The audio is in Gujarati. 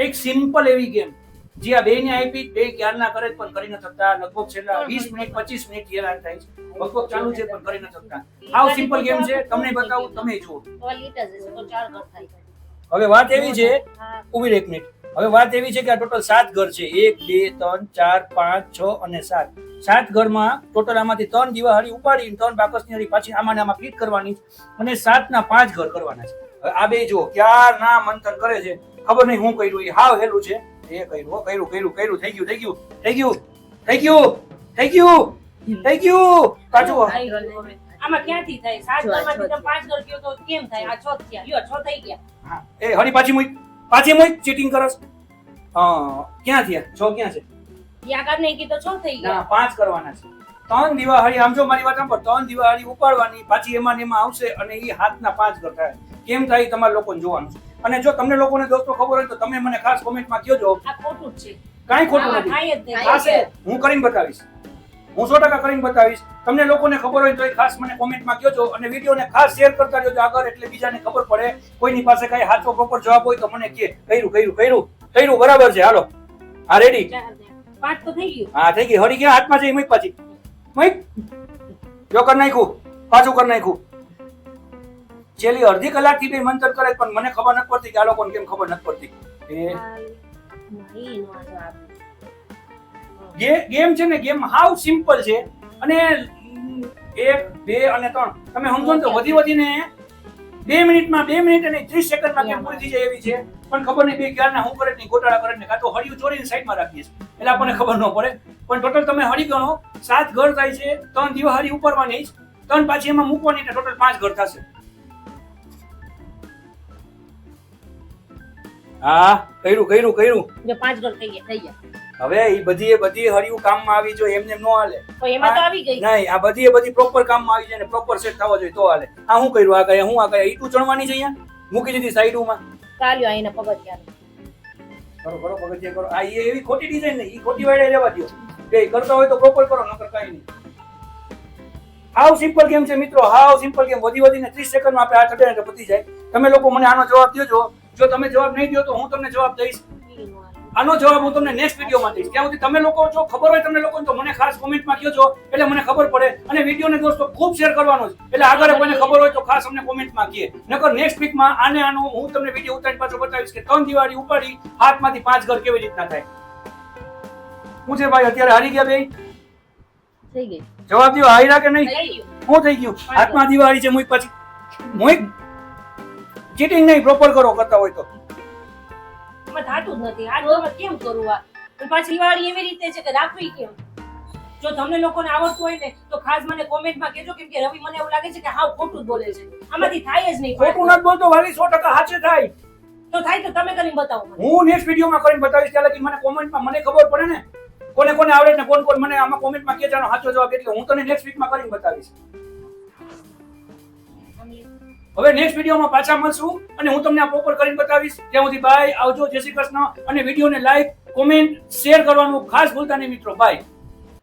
એક સિમ્પલ એવી ગેમ જે આ બે ને આપી, બે ક્યારના કરે પણ કરી ન શકતા. લગભગ છેલ્લા 20 મિનિટ 25 મિનિટ હેરાન થાય છે. લગભગ ચાલુ છે પણ કરી ન શકતા. હાવ સિમ્પલ ગેમ છે, તમને બતાવું, તમે જુઓ. હવે વાત એવી છે, ઉભી રહે એક મિનિટ. હવે વાત એવી છે કે આ ટોટલ 7 ઘર છે. 1 2 3 4 5 6 અને 7. 7 ઘરમાં ટોટલ આમાંથી 3 દીવાહળી ઉપાડીને 3 બાકસની હળી પાછી આમાં ને આમાં ફિટ કરવાની અને 7 ના 5 ઘર કરવાના છે. હવે આ બે જો ક્યારના મંથન કરે છે, ખબર નહીં હું કર્યું. એ હાવ હેલું છે. એ કર્યું થઈ ગયું પાછું. આમાં ક્યાંથી થાય? 7 ઘરમાંથી તમે 5 ઘર કયો તો કેમ થાય? આ 6 થયા. લ્યો 6 થઈ ગયા. હા, એ હળી પાછી મૂક ચીટિંગ કરસ. ક્યાં થયા? 6 ક્યાં છે? યા કર નહીં કીધું 6 થઈ ગયા. ના, 5 કરવાના છે. 3 દીવાહળી, આમ જો મારી વાત સાંભળ, 3 દીવાહળી ઉપાડવાની, પાછી એમાં ને એમાં આવશે અને એ હાથના 5 ઘર થાય. કેમ થાય તમારે લોકોને જોવાનું છે. અને જો તમને લોકોને દોસ્તો ખબર હોય તો તમે મને ખાસ કોમેન્ટમાં કહેજો. આ ખોટું જ છે. કાંઈ ખોટું આમાં નથી. થાય જ નહીં. થશે. હું કરીને બતાવીશ. હું 100% કરીને બતાવીશ. તમને લોકોને ખબર હોય તો ખાસ મને કોમેન્ટમાં કહેજો અને વિડીયોને ખાસ શેર કરતા રહેજો આગળ, એટલે બીજાને ખબર પડે. કોઈની પાસે કઈ સાચો પ્રોપર જવાબ હોય તો મને કહે. કર્યું બરાબર છે. હાલો, હા રેડી. 5 તો થઈ ગયું. હા થઈ ગઈ. હળી ક્યાં હાથમાં છે? મૂક પાછી. મૂક. જો કરી નાખ્યું, પાછું કરી નાખ્યું. છેલ્લી અડધી કલાકથી બે મંતર કરે પણ મને ખબર નથી પડતી કે આ લોકોને કેમ ખબર નથી પડતી. ગેમ છે ને, ગેમ હાવ સિમ્પલ છે અને 1 2 અને 3 તમે સમજો ને તો વધીને 2 મિનિટમાં 2 મિનિટ અને 30 સેકન્ડમાં ગેમ પૂરી થઈ જાય એવી છે. પણ ખબર નહીં બે ક્યારના હું કરે નહીં, ગોટાળા કરે ને કાં તો હળિયું ચોરીને સાઈડમાં રાખીએ છીએ એટલે આપણને ખબર ન પડે. પણ ટોટલ તમે હળી ગણો, 7 ઘર થાય છે. 3 દીવાહળી ઉપરવાની, 3 પાછી એમાં મૂકવાની એટલે ટોટલ 5 ઘર થશે. હા, કર્યું. જો 5 ઘર થઈ ગયા. હવે એ બધી હળિયું કામમાં આવી જોઈએ, એમને ન હાલે. તો એમાં તો આવી ગઈ. નહીં, આ બધી પ્રોપર કામમાં આવી જાય ને પ્રોપર સેટ થવા જોઈએ તો હાલે. આ હું કર્યું, આ ગયા, હું આ ગયા, ઈટું ચણવાની છે અહીંયા મૂકી દીધી સાઈડમાં. ચાલ્યો આઈને પગથિયા કરો પગથિયા કરો. આ એવી ખોટી ડિઝાઇન નહીં, ઈ ખોટી વાળે રહેવા દો. બે કરતા હોય તો પ્રોપર કરો, નકર કાઈ નહીં. હાવ સિમ્પલ ગેમ છે મિત્રો, હાવ સિમ્પલ ગેમ. વધીને 30 સેકન્ડમાં આપણે આ ચડે ને પતી જાય. તમે લોકો મને આનો જવાબ દેજો. જો તમે જવાબ નહીં દો તો હું તમને જવાબ દઈશ. આનો જવાબ હું તમને નેક્સ્ટ વિડીયોમાં દઈશ. ત્યાં સુધી તમે લોકો જો ખબર હોય તમને લોકોને તો મને ખાસ કોમેન્ટમાં કહેજો એટલે મને ખબર પડે. અને વિડીયોને દોસ્તો ખૂબ શેર કરવાનો છે એટલે આગળ કોઈને ખબર હોય તો ખાસ અમને કોમેન્ટમાં કહે. નકર નેક્સ્ટ વીકમાં આનો હું તમને વિડીયો ઉતારીને પાછો બતાવીશ કે 3 દીવાળી ઉપાડી હાથમાંથી 5 ઘર કેવી રીતના થાય. હું છે ભાઈ, અત્યારે હારી ગયા બે? થઈ ગઈ. જવાબ દો, હાર્યા કે નહીં? શું થઈ ગયું? હાથમાં દીવાળી છે, મૂક પાછી. મૂક. ચીટિંગ નહીં, પ્રોપર કરો કરતા હોય તો. એમાં થાતું જ નથી. આ ઘરમાં કેમ કરવું? આ પાછી દિવાળી એવી રીતે છે કે રાખવી કેમ? જો તમને લોકોને આવડતું હોય ને તો ખાસ મને કોમેન્ટમાં કહેજો, કેમ કે રવિ મને એવું લાગે છે કે હાવ ખોટું જ બોલે છે. આમાંથી થાય જ નહીં. ખોટું નથી બોલતો વાલી, 100% સાચે થાય. તો થાય તો તમે કરીને બતાવો મને. હું નેક્સ્ટ વિડીયોમાં કરીને બતાવીશ. ત્યાં લગી મને કોમેન્ટમાં મને ખબર પડે ને કોને આવડે ને કોણ મને આમાં કોમેન્ટમાં કે જાનો સાચો જવાબ, એટલે હું તને નેક્સ્ટ વીકમાં કરીને બતાવીશ. હવે નેક્સ્ટ વિડીયોમાં પાછા મળશું અને હું તમને આ પ્રોપર કરીને બતાવીશ. ત્યાં સુધી બાય, આવજો, જય શ્રી કૃષ્ણ. અને વિડીયોને લાઈક, કોમેન્ટ, શેર કરવાનું ખાસ ભૂલતા નહીં મિત્રો. બાય.